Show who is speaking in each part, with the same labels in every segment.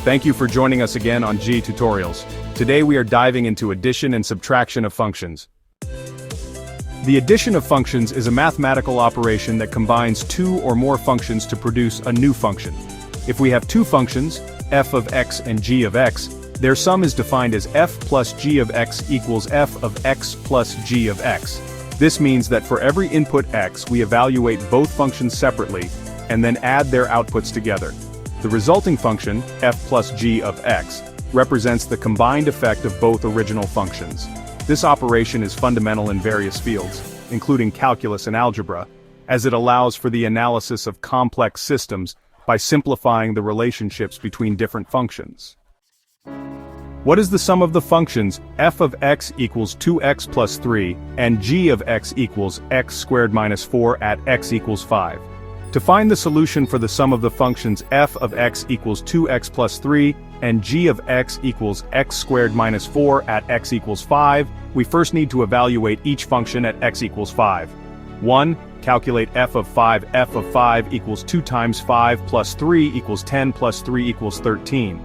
Speaker 1: Thank you for joining us again on Djji Tutorials. Today we are diving into addition and subtraction of functions. The addition of functions is a mathematical operation that combines two or more functions to produce a new function. If we have two functions, f of x and g of x, their sum is defined as f plus g of x equals f of x plus g of x. This means that for every input x we evaluate both functions separately, and then add their outputs together. The resulting function, f plus g of x, represents the combined effect of both original functions. This operation is fundamental in various fields, including calculus and algebra, as it allows for the analysis of complex systems by simplifying the relationships between different functions. What is the sum of the functions f of x equals 2x plus 3 and g of x equals x squared minus 4 at x equals 5? To find the solution for the sum of the functions f of x equals 2x plus 3 and g of x equals x squared minus 4 at x equals 5, we first need to evaluate each function at x equals 5. 1. Calculate f of 5. F of 5 equals 2 times 5 plus 3 equals 10 plus 3 equals 13.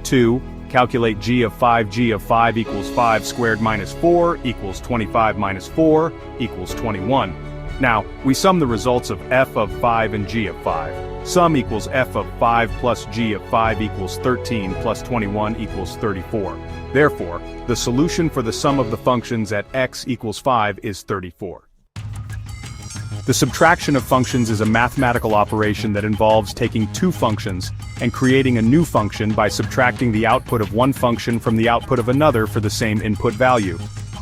Speaker 1: 2. Calculate g of 5. G of 5 equals 5 squared minus 4 equals 25 minus 4 equals 21. Now, we sum the results of f of 5 and g of 5. Sum equals f of 5 plus g of 5 equals 13 plus 21 equals 34. Therefore, the solution for the sum of the functions at x equals 5 is 34. The subtraction of functions is a mathematical operation that involves taking two functions and creating a new function by subtracting the output of one function from the output of another for the same input value.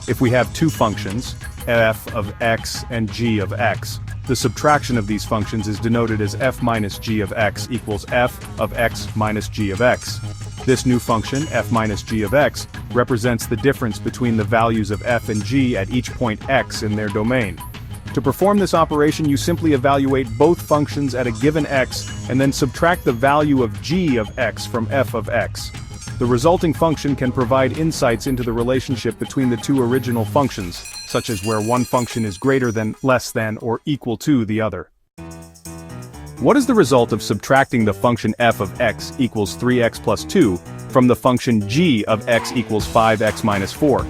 Speaker 1: If we have two functions, f of x and g of x, the subtraction of these functions is denoted as f minus g of x equals f of x minus g of x. This new function, f minus g of x, represents the difference between the values of f and g at each point x in their domain. To perform this operation, you simply evaluate both functions at a given x and then subtract the value of g of x from f of x. The resulting function can provide insights into the relationship between the two original functions, such as where one function is greater than, less than, or equal to the other. What is the result of subtracting the function f of x equals 3x plus 2 from the function g of x equals 5x minus 4?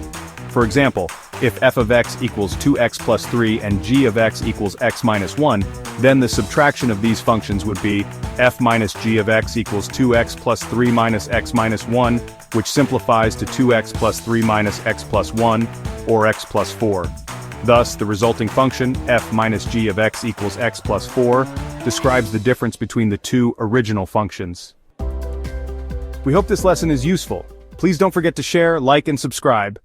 Speaker 1: For example, if f of x equals 2x plus 3 and g of x equals x minus 1, then the subtraction of these functions would be f minus g of x equals 2x plus 3 minus x minus 1, which simplifies to 2x plus 3 minus x plus 1, or x plus 4. Thus, the resulting function, f minus g of x equals x plus 4, describes the difference between the two original functions. We hope this lesson is useful. Please don't forget to share, like, and subscribe.